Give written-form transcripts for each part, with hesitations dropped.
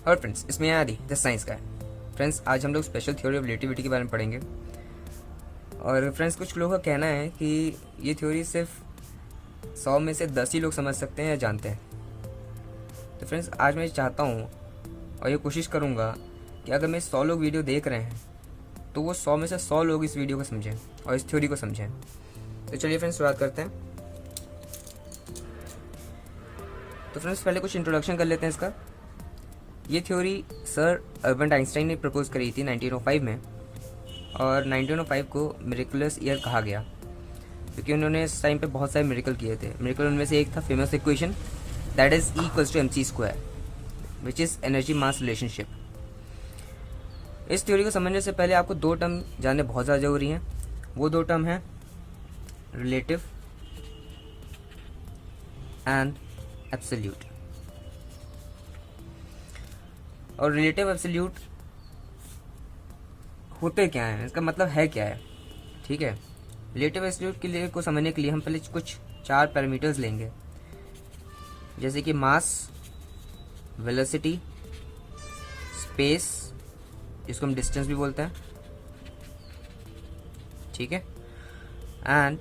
और फ्रेंड्स, इसमें आदि द साइंस का है। फ्रेंड्स, आज हम लोग स्पेशल थ्योरी ऑफ रिलेटिविटी के बारे में पढ़ेंगे। और फ्रेंड्स, कुछ लोगों का कहना है कि ये थ्योरी सिर्फ 100 में से 10 ही लोग समझ सकते हैं या जानते हैं। तो फ्रेंड्स, आज मैं चाहता हूँ और ये कोशिश करूँगा कि अगर मैं 100 लोग वीडियो देख रहे हैं तो वो 100 में से 100 लोग इस वीडियो को समझें और इस थ्योरी को समझें। तो चलिए फ्रेंड्स, शुरुआत करते हैं। तो फ्रेंड्स, पहले कुछ इंट्रोडक्शन कर लेते हैं इसका। ये थ्योरी सर अल्बर्ट आइंस्टाइन ने प्रपोज करी थी 1905 में, और 1905 को मिरेकुलस ईयर कहा गया क्योंकि उन्होंने इस टाइम पे बहुत सारे मिरेकल किए थे। मिरेकल उनमें से एक था famous equation, that is E equals to mc², which is energy mass relationship. इस थ्योरी को समझने से पहले आपको दो टर्म जानने बहुत ज़्यादा ज़रूरी हैं। वो दो टर्म हैं रिलेटिव एंड एब्सोल्यूट। और रिलेटिव एब्सोल्यूट होते क्या हैं, इसका मतलब है क्या है, ठीक है। रिलेटिव एब्सोल्यूट के लिए को समझने के लिए हम पहले कुछ 4 पैरामीटर्स लेंगे, जैसे कि मास, वेलोसिटी, स्पेस, जिसको हम डिस्टेंस भी बोलते हैं, ठीक है, एंड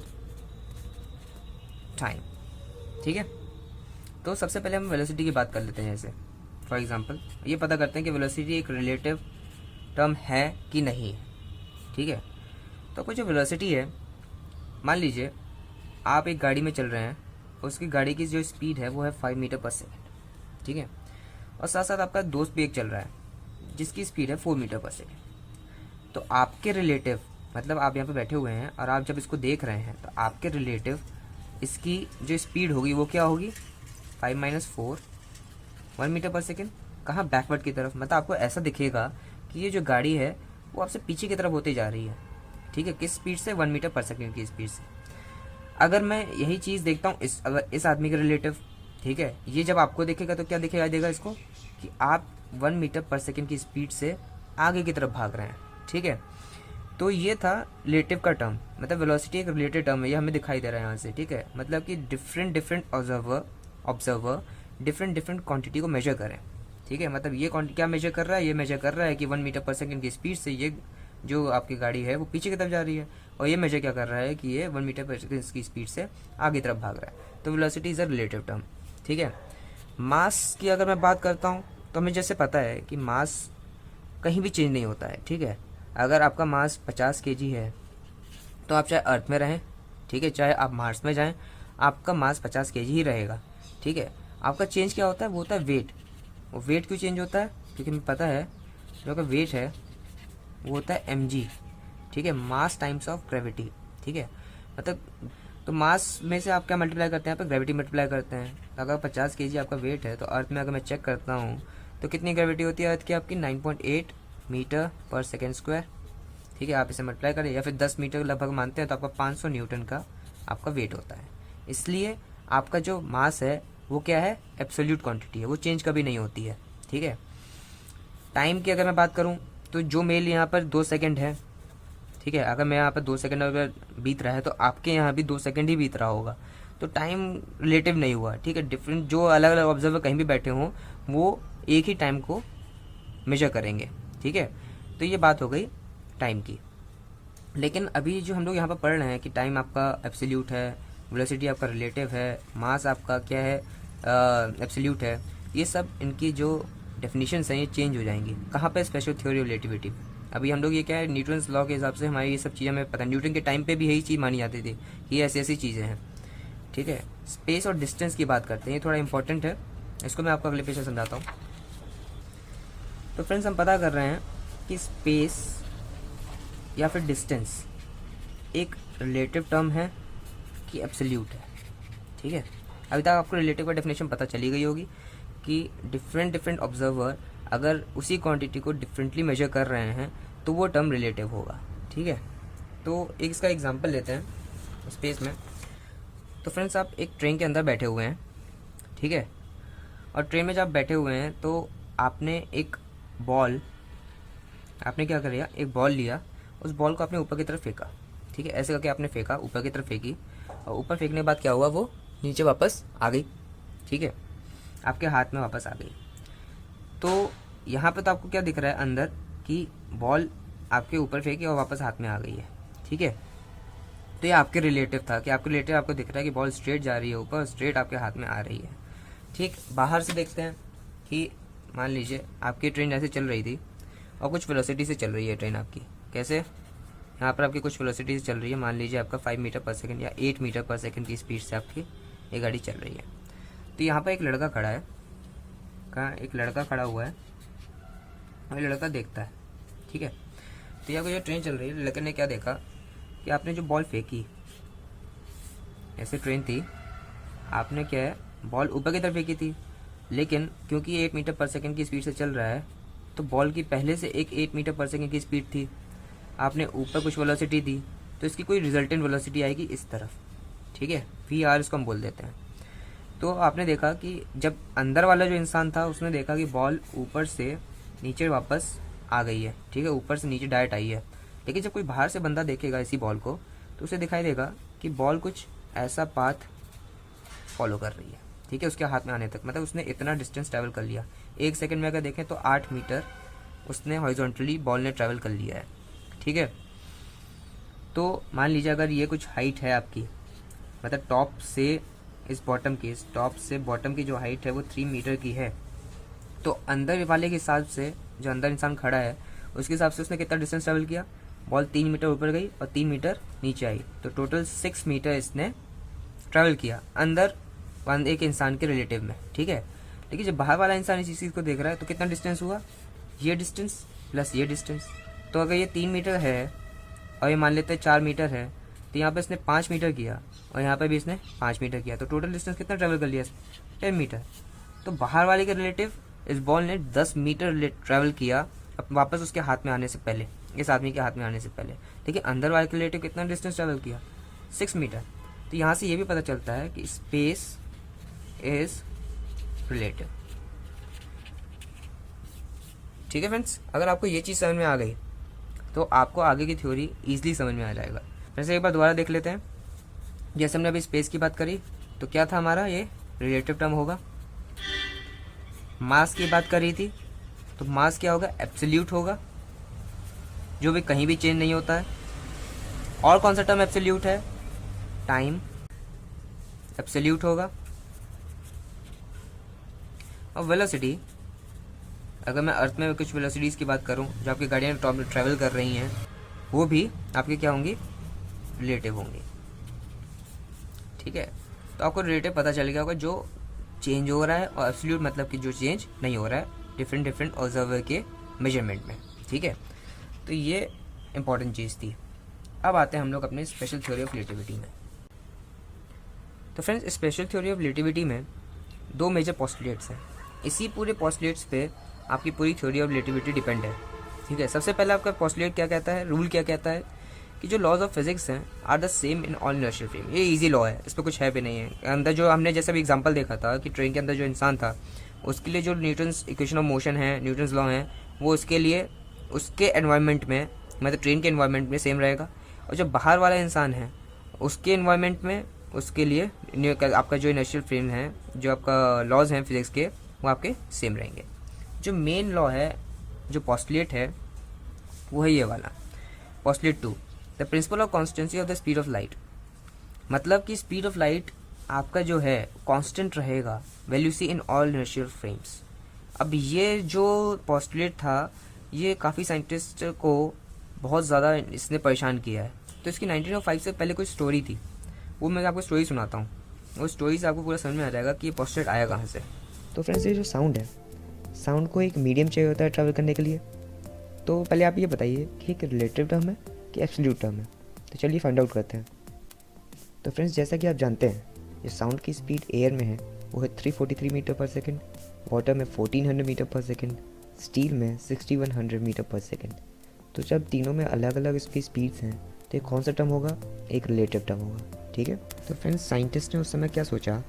टाइम, ठीक है। तो सबसे पहले हम वेलोसिटी की बात कर लेते हैं। जैसे फॉर एग्जांपल ये पता करते हैं कि वेलोसिटी एक रिलेटिव टर्म है कि नहीं है, ठीक है। तो कुछ जो वेलोसिटी है, मान लीजिए आप एक गाड़ी में चल रहे हैं, उसकी गाड़ी की जो स्पीड है वो है 5 मीटर पर सेकेंड, ठीक है। और साथ साथ आपका दोस्त भी एक चल रहा है जिसकी स्पीड है 4 मीटर पर सेकेंड। तो आपके रिलेटिव, मतलब आप यहाँ पे बैठे हुए हैं और आप जब इसको देख रहे हैं तो आपके रिलेटिव इसकी जो स्पीड होगी वो क्या होगी, 5 - 4, 1 मीटर पर सेकेंड। कहाँ, बैकवर्ड की तरफ। मतलब आपको ऐसा दिखेगा कि ये जो गाड़ी है वो आपसे पीछे की तरफ होती जा रही है, ठीक है। किस स्पीड से, 1 मीटर पर सेकेंड की स्पीड से। अगर मैं यही चीज़ देखता हूँ अगर इस आदमी के रिलेटिव, ठीक है, ये जब आपको देखेगा तो क्या दिखेगा देगा इसको कि आप 1 मीटर पर सेकेंड की स्पीड से आगे की तरफ भाग रहे हैं, ठीक है। तो ये था रिलेटिव का टर्म, मतलब वेलोसिटी एक रिलेटिव टर्म है, ये हमें दिखाई दे रहा है यहाँ से, ठीक है। मतलब कि डिफरेंट ऑब्जर्वर डिफरेंट क्वांटिटी को मेजर करें, ठीक है। मतलब ये क्या मेजर कर रहा है, ये मेजर कर रहा है कि 1 मीटर पर सेकेंड की स्पीड से ये जो आपकी गाड़ी है वो पीछे की तरफ जा रही है, और ये मेजर क्या कर रहा है कि ये 1 मीटर पर सेकेंड की स्पीड से आगे तरफ भाग रहा है। तो velocity is a relative term, ठीक है। मास की अगर मैं बात करता हूँ तो हमें जैसे पता है कि मास कहीं भी चेंज नहीं होता है, ठीक है। अगर आपका मास 50 kg है तो आप चाहे अर्थ में रहें, ठीक है, चाहे आप मार्स में जाएं, आपका मास 50 kg ही रहेगा, ठीक है। आपका चेंज क्या होता है, वो होता है वेट। वो वेट क्यों चेंज होता है, क्योंकि हमें पता है जो का वेट है वो होता है mg, ठीक है, मास टाइम्स ऑफ ग्रेविटी, ठीक है। मतलब तो मास में से आप क्या मल्टीप्लाई करते हैं, यहाँ पे ग्रेविटी मल्टीप्लाई करते हैं। तो अगर 50 kg आपका वेट है तो अर्थ में अगर मैं चेक करता हूँ तो कितनी ग्रेविटी होती है अर्थ की, आपकी 9.8 मीटर पर सेकेंड स्क्वायर, ठीक है। आप इसे मल्टीप्लाई करें या फिर 10 मीटर लगभग मानते हैं तो आपका 500 न्यूटन का आपका वेट होता है। इसलिए आपका जो मास है वो क्या है, एब्सोल्यूट क्वांटिटी है, वो चेंज कभी नहीं होती है, ठीक है। टाइम की अगर मैं बात करूँ तो जो मेरे यहाँ पर 2 सेकेंड है, ठीक है, अगर मैं यहाँ पर 2 सेकेंड अगर बीत रहा है तो आपके यहाँ भी 2 सेकेंड ही बीत रहा होगा, तो टाइम रिलेटिव नहीं हुआ, ठीक है। डिफरेंट जो अलग अलग ऑब्जर्वर कहीं भी बैठे हों वो एक ही टाइम को मेजर करेंगे, ठीक है। तो ये बात हो गई टाइम की। लेकिन अभी जो हम लोग यहाँ पर पढ़ रहे हैं कि टाइम आपका एब्सोल्यूट है, वेलोसिटी आपका रिलेटिव है, मास आपका क्या है, एब्सोल्यूट है, ये सब इनकी जो डेफिनेशंस हैं ये चेंज हो जाएंगी। कहाँ पे, स्पेशल थ्योरी ऑफ रिलेटिविटी। अभी हम लोग ये क्या है, न्यूटन्स लॉ के हिसाब से हमारी ये सब चीज़ें हमें पता है। न्यूटन के टाइम पे भी यही चीज़ मानी जाती थी कि ये ऐसी ऐसी चीज़ें हैं, ठीक है। स्पेस और डिस्टेंस की बात करते हैं, ये थोड़ा इंपॉर्टेंट है, इसको मैं आपको अगले पेज में समझाता हूँ। तो फ्रेंड्स, हम पता कर रहे हैं कि स्पेस या फिर डिस्टेंस एक रिलेटिव टर्म है कि एब्सोल्यूट है, ठीक है। अभी तक आपको रिलेटिव का डेफिनेशन पता चली गई होगी कि डिफरेंट ऑब्जर्वर अगर उसी क्वांटिटी को डिफरेंटली मेजर कर रहे हैं तो वो टर्म रिलेटिव होगा, ठीक है। तो एक इसका एग्जांपल लेते हैं स्पेस में। तो फ्रेंड्स, आप एक ट्रेन के अंदर बैठे हुए हैं, ठीक है, और ट्रेन में जब आप बैठे हुए हैं तो आपने एक बॉल, आपने क्या कर लिया, एक बॉल लिया, उस बॉल को आपने ऊपर की तरफ फेंका, ठीक है। ऐसे करके आपने फेंका, ऊपर की तरफ फेंकी, और ऊपर फेंकने के बाद क्या हुआ, वो नीचे वापस आ गई, ठीक है, आपके हाथ में वापस आ गई। तो यहाँ पे तो आपको क्या दिख रहा है अंदर कि बॉल आपके ऊपर फेंकी और वापस हाथ में आ गई है, ठीक है। तो ये आपके रिलेटिव था कि आपके रिलेटिव आपको दिख रहा है कि बॉल स्ट्रेट जा रही है ऊपर, स्ट्रेट आपके हाथ में आ रही है, ठीक। बाहर से देखते हैं कि मान लीजिए आपकी ट्रेन ऐसे चल रही थी और कुछ वेलोसिटी से चल रही है ट्रेन आपकी। कैसे? यहाँ पर आपकी कुछ वेलोसिटी से चल रही है, मान लीजिए आपका 5 मीटर पर सेकंड या 8 मीटर पर सेकंड की स्पीड से आपकी ये गाड़ी चल रही है। तो यहाँ पर एक लड़का खड़ा है, कहाँ एक लड़का खड़ा हुआ है और लड़का देखता है, ठीक है। तो यहाँ पर जो ट्रेन चल रही है, लड़के ने क्या देखा कि आपने जो बॉल फेंकी, ऐसे ट्रेन थी, आपने क्या है बॉल ऊपर की तरफ फेंकी थी, लेकिन क्योंकि 8 मीटर पर सेकंड की स्पीड से चल रहा है तो बॉल की पहले से एक 8 मीटर पर सेकंड की स्पीड थी, आपने ऊपर कुछ वेलोसिटी दी तो इसकी कोई रिजल्टेंट वेलोसिटी आएगी इस तरफ, ठीक है। VR इसको हम बोल देते हैं। तो आपने देखा कि जब अंदर वाला जो इंसान था उसने देखा कि बॉल ऊपर से नीचे वापस आ गई है, ठीक है, ऊपर से नीचे डायरेक्ट आई है। लेकिन जब कोई बाहर से बंदा देखेगा इसी बॉल को तो उसे दिखाई देगा कि बॉल कुछ ऐसा पाथ फॉलो कर रही है, ठीक है, उसके हाथ में आने तक। मतलब उसने इतना डिस्टेंस ट्रैवल कर लिया, 1 सेकंड में अगर देखें तो 8 मीटर उसने हॉरिजॉन्टली बॉल ने ट्रैवल कर लिया है, ठीक है। तो मान लीजिए अगर ये कुछ हाइट है आपकी, मतलब टॉप से इस बॉटम की, इस टॉप से बॉटम की जो हाइट है वो 3 मीटर की है, तो अंदर वाले के हिसाब से जो अंदर इंसान खड़ा है उसके हिसाब से उसने कितना डिस्टेंस ट्रैवल किया, बॉल 3 मीटर ऊपर गई और 3 मीटर नीचे आई, तो टोटल 6 मीटर इसने ट्रैवल किया अंदर एक इंसान के रिलेटिव में, ठीक है। लेकिन जब बाहर वाला इंसान इस चीज़ को देख रहा है तो कितना डिस्टेंस हुआ, ये डिस्टेंस प्लस ये डिस्टेंस। तो अगर ये 3 मीटर है और ये मान लेते हैं 4 मीटर है, तो यहाँ पे इसने 5 मीटर किया और यहाँ पे भी इसने 5 मीटर किया, तो टोटल डिस्टेंस कितना ट्रैवल कर लिया, 10 मीटर। तो बाहर वाले के रिलेटिव इस बॉल ने 10 मीटर ट्रैवल किया वापस उसके हाथ में आने से पहले, इस आदमी के हाथ में आने से पहले। लेकिन अंदर वाले के रिलेटिव कितना डिस्टेंस ट्रैवल किया, 6 मीटर। तो यहाँ से ये भी पता चलता है कि स्पेस इज रिलेटिव, ठीक है फ्रेंड्स। अगर आपको ये चीज़ समझ में आ गई तो आपको आगे की थ्योरी ईजिली समझ में आ जाएगा। वैसे एक बार दोबारा देख लेते हैं। जैसे हमने अभी स्पेस की बात करी तो क्या था हमारा, ये रिलेटिव टर्म होगा। मास की बात करी थी तो मास क्या होगा, एब्सोल्यूट होगा, जो भी कहीं भी चेंज नहीं होता है। और कौन सा टर्म एब्सोल्यूट है, टाइम एब्सोल्यूट होगा। और वेलोसिटी, अगर मैं अर्थ में कुछ वेलोसिटीज़ की बात करूं जो आपकी गाड़ियाँ ट्रैवल कर रही हैं, वो भी आपकी क्या होंगी, रिलेटिव होंगी, ठीक है। तो आपको रिलेटिव पता चलेगा होगा जो चेंज हो रहा है, और एब्सोल्यूट मतलब कि जो चेंज नहीं हो रहा है डिफरेंट ऑब्जर्वर के मेजरमेंट में, ठीक है। तो ये इंपॉर्टेंट चीज़ थी। अब आते हैं हम लोग अपने स्पेशल थ्योरी ऑफ रिलेटिविटी में। तो friends, special theory of relativity में 2 मेजर पोस्टुलेट्स हैं। इसी पूरे पोस्टुलेट्स पे आपकी पूरी थ्योरी ऑफ रिलेटिविटी डिपेंड है, ठीक है। सबसे पहले आपका पोस्टुलेट क्या कहता है, रूल क्या कहता है कि जो लॉज ऑफ फिजिक्स हैं are the same in all inertial frame. ये इजी लॉ है, इस पर कुछ है भी नहीं है। अंदर जो हमने जैसे भी एग्जांपल देखा था कि ट्रेन के अंदर जो इंसान था उसके लिए जो न्यूटन्स इक्वेशन ऑफ मोशन है, न्यूटन्स लॉ है, वो उसके लिए उसके एनवायरनमेंट में, मतलब ट्रेन के एनवायरनमेंट में सेम रहेगा। और जो बाहर वाला इंसान है उसके एनवायरनमेंट में उसके लिए आपका जो इनर्शियल फ्रेम है, जो आपका लॉज हैं फिजिक्स के, वो आपके सेम रहेंगे। जो मेन लॉ है, जो पोस्टुलेट है, वो है ये वाला postulate 2, the principle of constituency of the speed of light. मतलब कि स्पीड ऑफ लाइट आपका जो है कांस्टेंट रहेगा, value c in all inertial frames. अब ये जो पोस्टुलेट था ये काफ़ी साइंटिस्ट को बहुत ज़्यादा इसने परेशान किया है। तो इसकी 1905 से पहले कोई स्टोरी थी, वो मैं आपको स्टोरी सुनाता हूँ। वो स्टोरी से आपको पूरा समझ में आ जाएगा कि ये पोस्टुलेट आया कहाँ से। तो फ्रेंड्स, ये जो साउंड है, साउंड को एक मीडियम चाहिए होता है ट्रैवल करने के लिए। तो पहले आप ये बताइए कि एक रिलेटिव टर्म है कि एब्सोल्यूट टर्म है। तो चलिए फाइंड आउट करते हैं। तो फ्रेंड्स, जैसा कि आप जानते हैं, ये साउंड की स्पीड एयर में है वो है 343 मीटर पर सेकेंड, वाटर में 1400 मीटर पर सेकेंड, स्टील में 6100 मीटर पर सेकेंड। तो जब तीनों में अलग अलग इसकी स्पीड्स हैं तो ये कौन सा टर्म होगा, एक रिलेटिव टर्म होगा, ठीक है। तो फ्रेंड्स, साइंटिस्ट ने उस समय क्या सोचा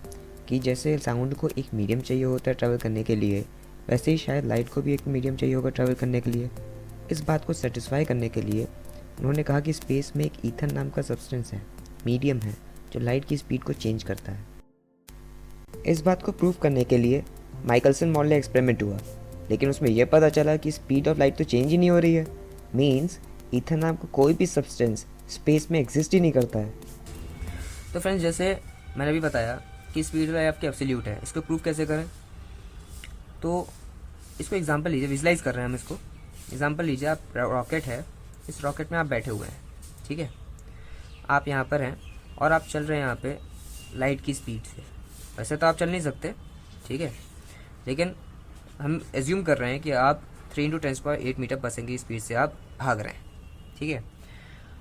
कि जैसे साउंड को एक मीडियम चाहिए होता है ट्रैवल करने के लिए, वैसे ही शायद लाइट को भी एक मीडियम चाहिए होगा ट्रैवल करने के लिए। इस बात को सेटिस्फाई करने के लिए उन्होंने कहा कि स्पेस में एक ईथर नाम का सब्सटेंस है, मीडियम है, जो लाइट की स्पीड को चेंज करता है। इस बात को प्रूव करने के लिए माइकलसन मॉर्ले एक्सपेरिमेंट हुआ, लेकिन उसमें यह पता चला कि स्पीड ऑफ लाइट तो चेंज ही नहीं हो रही है। मीन्स ईथर नाम का कोई भी सब्सटेंस स्पेस में एग्जिस्ट ही नहीं करता है। तो फ्रेंड्स जैसे मैंने भी बताया कि स्पीड ऑफ लाइट आपकी एब्सोल्यूट है, इसको प्रूव कैसे करें? तो इसको एग्जांपल लीजिए, विजुलाइज कर रहे हैं हम इसको। एग्जांपल लीजिए, आप रॉकेट है, इस रॉकेट में आप बैठे हुए हैं, ठीक है, आप यहाँ पर हैं और आप चल रहे हैं यहाँ पे लाइट की स्पीड से। वैसे तो आप चल नहीं सकते, ठीक है, लेकिन हम एज्यूम कर रहे हैं कि आप 3 × 10⁸ मीटर पर सेकंड की स्पीड से आप भाग रहे हैं, ठीक है।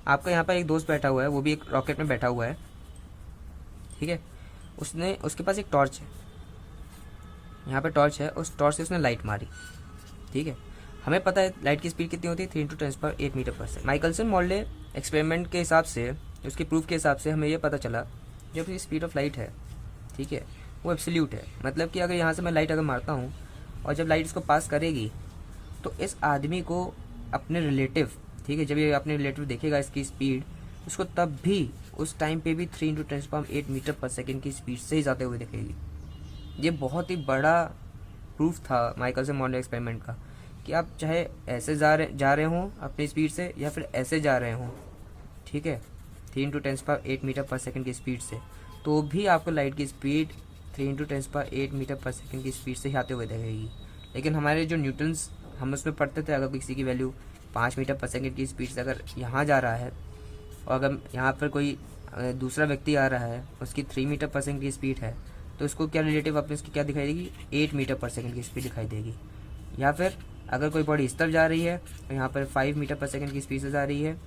आपका यहाँ पर एक दोस्त बैठा हुआ है, वो भी एक रॉकेट में बैठा हुआ है, ठीक है। उसके पास एक टॉर्च है, यहाँ पे टॉर्च है, उस टॉर्च से उसने लाइट मारी, ठीक है। हमें पता है लाइट की स्पीड कितनी होती है, 3 × 10⁸ मीटर पर सेकंड। माइकलसन मोरले एक्सपेरिमेंट के हिसाब से, उसकी प्रूफ के हिसाब से हमें ये पता चला जब ये स्पीड ऑफ लाइट है, ठीक है, वो एब्सोल्यूट है। मतलब कि अगर यहाँ से मैं लाइट अगर मारता हूँ और जब लाइट इसको पास करेगी तो इस आदमी को अपने रिलेटिव, ठीक है, जब ये अपने रिलेटिव देखेगा इसकी स्पीड, उसको तब भी उस टाइम पे भी 3 × 10⁸ मीटर पर सेकंड की स्पीड से ही जाते हुए दिखेगी। ये बहुत ही बड़ा प्रूफ था माइकलसन मोरले एक्सपेरिमेंट का कि आप चाहे ऐसे जा रहे हों अपनी स्पीड से या फिर ऐसे जा रहे हों, ठीक है, 3 × 10⁸ मीटर पर सेकंड की स्पीड से, तो भी आपको लाइट की स्पीड 3 × 10⁸ मीटर पर सेकंड की स्पीड से ही आते हुए दिखेगी। लेकिन हमारे जो न्यूटन्स हम उसमें पढ़ते थे, अगर किसी की वैल्यू 5 मीटर पर सेकंड की स्पीड से अगर यहाँ जा रहा है और अगर यहाँ पर कोई दूसरा व्यक्ति आ रहा है, उसकी 3 मीटर पर सेकंड की स्पीड है, तो उसको क्या रिलेटिव अपने उसकी क्या दिखाई देगी, 8 मीटर पर सेकंड की स्पीड दिखाई देगी। या फिर अगर कोई बॉडी इस तरफ जा रही है तो यहाँ पर 5 मीटर पर सेकंड की स्पीड से जा रही है,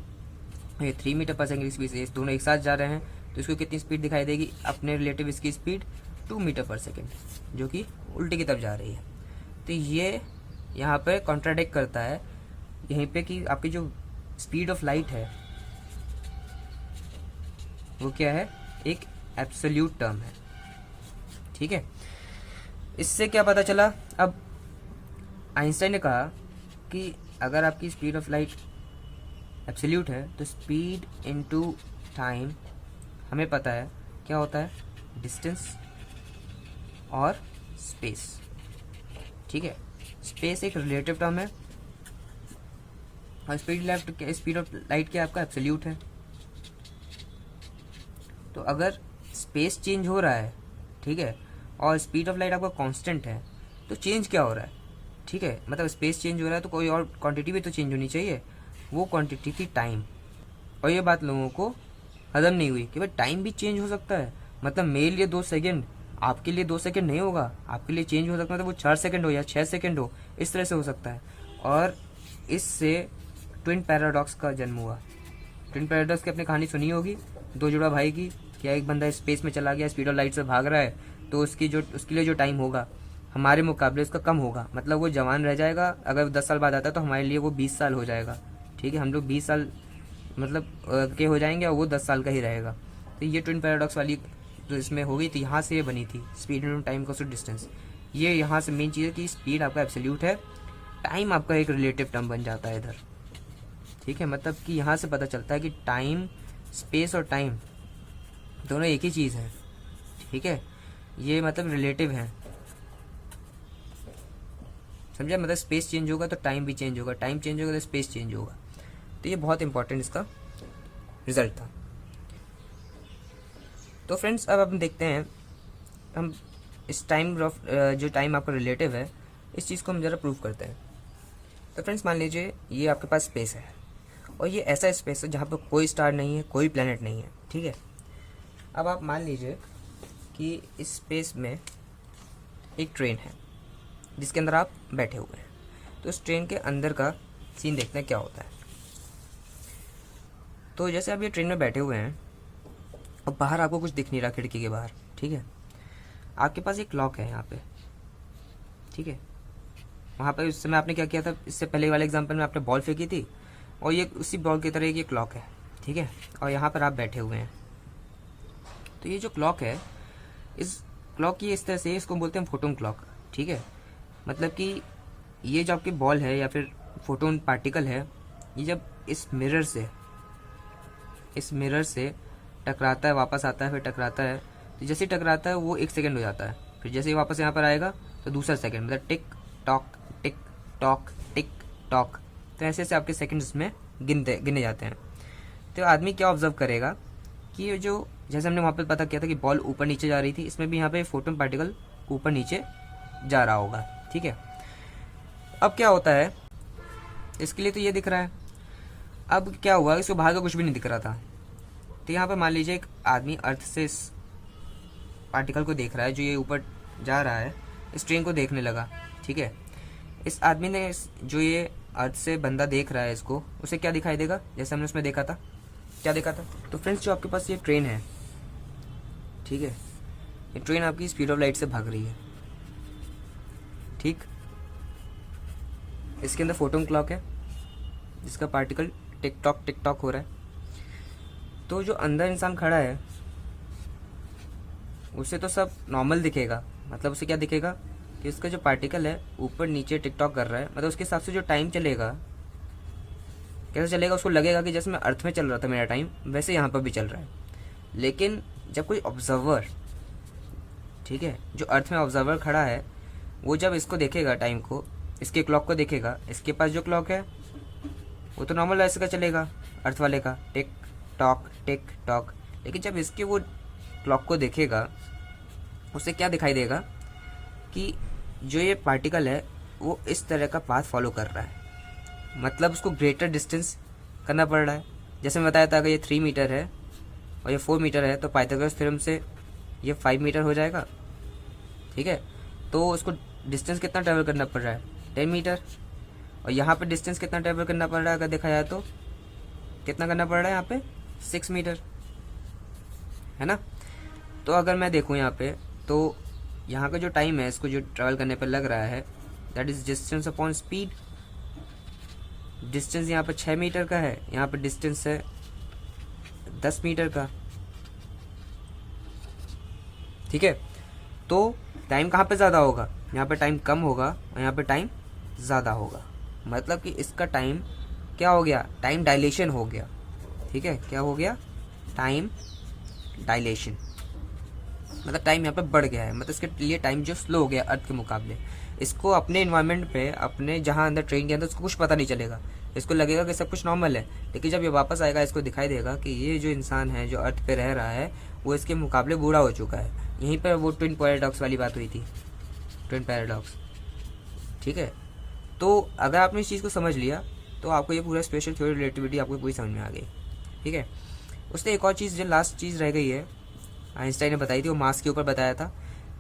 ये 3 मीटर पर सेकंड की स्पीड से, दोनों एक साथ जा रहे हैं, तो इसको कितनी स्पीड दिखाई देगी, अपने रिलेटिव इसकी स्पीड 2 मीटर पर सेकंड, जो कि उल्टी की तरफ जा रही है। तो ये यहाँ पर कॉन्ट्राडिक्ट करता है यहीं पे कि आपकी जो स्पीड ऑफ लाइट है वो क्या है, एक एब्सोल्यूट टर्म है, ठीक है। इससे क्या पता चला, अब आइंस्टाइन ने कहा कि अगर आपकी स्पीड ऑफ लाइट एब्सोल्यूट है तो स्पीड इनटू टाइम हमें पता है क्या होता है, डिस्टेंस और स्पेस, ठीक है। स्पेस एक रिलेटिव टर्म है और स्पीड ऑफ लाइट क्या आपका एब्सोल्यूट है। तो अगर स्पेस चेंज हो रहा है, ठीक है, और स्पीड ऑफ लाइट आपका कांस्टेंट है, तो चेंज क्या हो रहा है, ठीक है, मतलब स्पेस चेंज हो रहा है तो कोई और क्वांटिटी भी तो चेंज होनी चाहिए, वो क्वांटिटी थी टाइम। और ये बात लोगों को हजम नहीं हुई कि भाई टाइम भी चेंज हो सकता है, मतलब मेरे लिए 2 सेकेंड, आपके लिए 2 सेकेंड नहीं होगा, आपके लिए चेंज हो सकता है, तो वो 4 सेकेंड हो या 6 सेकेंड हो, इस तरह से हो सकता है। और इससे ट्विन पैराडॉक्स का जन्म हुआ। ट्विन पैराडॉक्स की अपनी कहानी सुनी होगी, 2 जुड़ा भाई की, क्या एक बंदा स्पेस में चला गया, स्पीड ऑफ लाइट से भाग रहा है, तो उसके लिए जो टाइम होगा हमारे मुकाबले उसका कम होगा, मतलब वो जवान रह जाएगा, अगर 10 साल बाद आता है तो हमारे लिए वो 20 साल हो जाएगा, ठीक है, हम लोग 20 साल मतलब के हो जाएंगे और वो 10 साल का ही रहेगा। तो ये ट्विन पैराडॉक्स वाली जो इसमें हो गई थी, यहाँ से ये बनी थी speed into time equals to distance. ये यहाँ से मेन चीज़ है कि स्पीड आपका एब्सोल्यूट है, टाइम आपका एक रिलेटिव टर्म बन जाता है इधर, ठीक है। मतलब कि यहाँ से पता चलता है कि टाइम, स्पेस और टाइम दोनों एक ही चीज़ है, ठीक है, ये मतलब रिलेटिव हैं, समझा। मतलब स्पेस चेंज होगा तो टाइम भी चेंज होगा, टाइम चेंज होगा तो स्पेस चेंज होगा। तो ये बहुत इंपॉर्टेंट इसका रिजल्ट था। तो फ्रेंड्स अब हम देखते हैं, हम इस टाइम जो टाइम आपका रिलेटिव है, इस चीज़ को हम ज़रा प्रूव करते हैं। तो फ्रेंड्स मान लीजिए ये आपके पास स्पेस है और ये ऐसा स्पेस है जहाँ पर कोई स्टार नहीं है, कोई प्लेनेट नहीं है, ठीक है। अब आप मान लीजिए कि इस स्पेस में एक ट्रेन है जिसके अंदर आप बैठे हुए हैं। तो उस ट्रेन के अंदर का सीन देखते हैं क्या होता है। तो जैसे आप ये ट्रेन में बैठे हुए हैं और बाहर आपको कुछ दिख नहीं रहा खिड़की के बाहर, ठीक है। आपके पास एक क्लॉक है यहाँ पे, ठीक है। वहाँ पे उस समय आपने क्या किया था, इससे पहले वाले एग्जांपल में आपने बॉल फेंकी थी और ये उसी बॉल की तरह ये क्लॉक है, ठीक है, और यहाँ पर आप बैठे हुए हैं। तो ये जो क्लॉक है, इस क्लॉक की इस तरह से, इसको बोलते हैं फोटोन क्लॉक, ठीक है। मतलब कि ये जो आपकी बॉल है या फिर फोटोन पार्टिकल है, ये जब इस मिरर से टकराता है, वापस आता है, फिर टकराता है, तो जैसे ही टकराता है वो 1 सेकेंड हो जाता है, फिर जैसे ही वापस यहाँ पर आएगा तो दूसरा सेकेंड, मतलब tick tock tick tock tick tock. तो ऐसे ऐसे आपके सेकंड्स में गिने जाते हैं। तो आदमी क्या ऑब्जर्व करेगा कि ये जो, जैसे हमने वहाँ पे पता किया था कि बॉल ऊपर नीचे जा रही थी, इसमें भी यहाँ पे फोटोन पार्टिकल ऊपर नीचे जा रहा होगा, ठीक है। अब क्या होता है, इसके लिए तो ये दिख रहा है। अब क्या हुआ, इसको बाहर का कुछ भी नहीं दिख रहा था। तो यहाँ पर मान लीजिए एक आदमी अर्थ से इस पार्टिकल को देख रहा है जो ये ऊपर जा रहा है, इस ट्रेन को देखने लगा, ठीक है। इस आदमी ने जो ये अर्थ से बंदा देख रहा है इसको, उसे क्या दिखाई देगा, जैसे हमने उसमें देखा था, क्या देखा था। तो फ्रेंड्स, जो आपके पास ये ट्रेन है, ठीक है, ये ट्रेन आपकी स्पीड ऑफ लाइट से भाग रही है, ठीक। इसके अंदर फोटोन क्लॉक है जिसका पार्टिकल टिक टॉक हो रहा है। तो जो अंदर इंसान खड़ा है उसे तो सब नॉर्मल दिखेगा, मतलब उसे क्या दिखेगा कि उसका जो पार्टिकल है ऊपर नीचे टिक टॉक कर रहा है, मतलब उसके हिसाब से जो टाइम चलेगा, कैसे चलेगा, उसको लगेगा कि जैसे मैं अर्थ में चल रहा था मेरा टाइम, वैसे यहाँ पर भी चल रहा है। लेकिन जब कोई ऑब्जर्वर, ठीक है, जो अर्थ में ऑब्जर्वर खड़ा है, वो जब इसको देखेगा, टाइम को, इसके क्लॉक को देखेगा, इसके पास जो क्लॉक है वो तो नॉर्मल ऐसे का चलेगा, अर्थ वाले का टिक टॉक। लेकिन जब इसके वो क्लॉक को देखेगा, उसे क्या दिखाई देगा कि जो ये पार्टिकल है वो इस तरह का पाथ फॉलो कर रहा है, मतलब उसको ग्रेटर डिस्टेंस करना पड़ रहा है। जैसे मैं बताया था, अगर ये 3 मीटर है और ये 4 मीटर है, तो पाइथागोरस थ्योरम से ये 5 मीटर हो जाएगा, ठीक है। तो उसको डिस्टेंस कितना ट्रैवल करना पड़ रहा है, 10 मीटर। और यहाँ पे डिस्टेंस कितना ट्रैवल करना पड़ रहा है, अगर देखा जाए तो कितना करना पड़ रहा है यहाँ पे, 6 मीटर, है ना। तो अगर मैं देखूँ यहाँ पे, तो यहाँ का जो टाइम है इसको जो ट्रैवल करने पर लग रहा है, that is distance upon speed. Distance यहाँ पर 6 मीटर का है, यहाँ पर डिस्टेंस है 10 मीटर का, ठीक है। तो टाइम कहाँ पे ज़्यादा होगा, यहाँ पे टाइम कम होगा और यहाँ पे टाइम ज़्यादा होगा, मतलब कि इसका टाइम क्या हो गया, टाइम डायलेशन हो गया, ठीक है। क्या हो गया, टाइम डायलेशन, मतलब टाइम यहाँ पे बढ़ गया है, मतलब इसके लिए टाइम जो स्लो हो गया अर्थ के मुकाबले। इसको अपने इन्वायरमेंट पे, अपने जहाँ अंदर ट्रेन के अंदर, उसको कुछ पता नहीं चलेगा, इसको लगेगा कि सब कुछ नॉर्मल है। लेकिन जब ये वापस आएगा, इसको दिखाई देगा कि ये जो इंसान है जो अर्थ पे रह रहा है वो इसके मुकाबले बूढ़ा हो चुका है। यहीं पर वो ट्विन पैराडॉक्स वाली बात हुई थी, ट्विन पैराडॉक्स, ठीक है। तो अगर आपने इस चीज़ को समझ लिया तो आपको ये पूरा स्पेशल थ्योरी रिलेटिविटी आपको पूरी समझ में आ गई, ठीक है। उससे एक और चीज़, जो लास्ट चीज़ रह गई है, आइंस्टाइन ने बताई थी, वो मास के ऊपर बताया था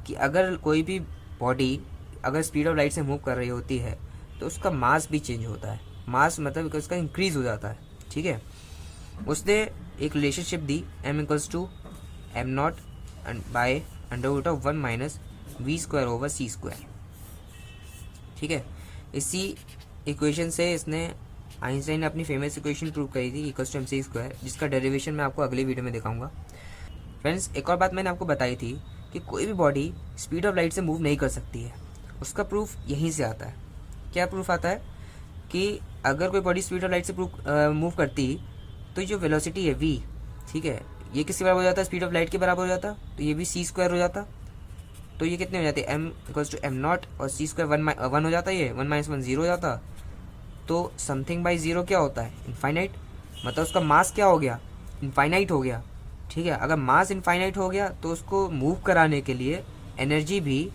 कि अगर कोई भी बॉडी अगर स्पीड ऑफ लाइट से मूव कर रही होती है तो उसका मास भी चेंज होता है। मास मतलब कि उसका इंक्रीज हो जाता है, ठीक है। उसने एक रिलेशनशिप दी, m=m0 बाय √1 - v²/c², ठीक है। इसी इक्वेशन से इसने, आइंस्टाइन ने अपनी फेमस इक्वेशन प्रूव करी थी, =mc², जिसका डेरिवेशन मैं आपको अगले वीडियो में दिखाऊंगा। फ्रेंड्स, एक और बात मैंने आपको बताई थी कि कोई भी बॉडी स्पीड ऑफ लाइट से मूव नहीं कर सकती है, उसका प्रूफ यहीं से आता है। क्या प्रूफ आता है कि अगर कोई बॉडी स्पीड ऑफ लाइट से मूव करती तो जो वेलोसिटी है v, ठीक है, ये किसके बराबर हो जाता है, स्पीड ऑफ लाइट के बराबर हो जाता, तो ये भी c² हो जाता। तो ये कितने हो जाते, m=m0 और c² 1 हो जाता, ये 1 - 1 0 हो जाता। तो समथिंग बाई 0 क्या होता है, इनफाइनाइट, मतलब उसका मास क्या हो गया, इनफाइनाइट हो गया, ठीक है। अगर मास इनफाइनाइट हो गया तो उसको मूव कराने के लिए एनर्जी भी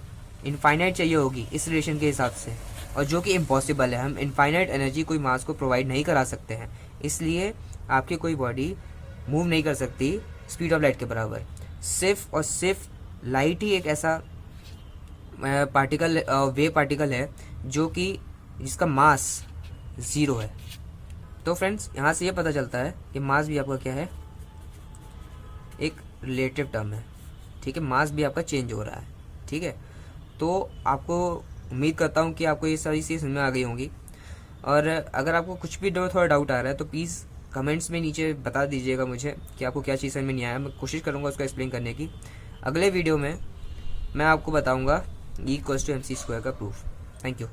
इनफाइनाइट चाहिए होगी इस रिलेशन के हिसाब से, और जो कि इम्पॉसिबल है। हम इनफाइनाइट एनर्जी कोई मास को प्रोवाइड नहीं करा सकते हैं, इसलिए आपकी कोई बॉडी मूव नहीं कर सकती स्पीड ऑफ लाइट के बराबर। सिर्फ और सिर्फ लाइट ही एक ऐसा पार्टिकल, वेव पार्टिकल है जो कि जिसका मास 0 है। तो फ्रेंड्स, यहाँ से ये पता चलता है कि मास भी आपका क्या है, एक रिलेटिव टर्म है, ठीक है। मास भी आपका चेंज हो रहा है, ठीक है। तो आपको उम्मीद करता हूँ कि आपको ये सारी चीज़ समझ में आ गई होंगी। और अगर आपको कुछ भी थोड़ा डाउट आ रहा है तो प्लीज़ कमेंट्स में नीचे बता दीजिएगा मुझे कि आपको क्या चीज़ समझ में नहीं आया। मैं कोशिश करूँगा उसको एक्सप्लेन करने की। अगले वीडियो में मैं आपको बताऊँगा E = mc² का प्रूफ। Thank you.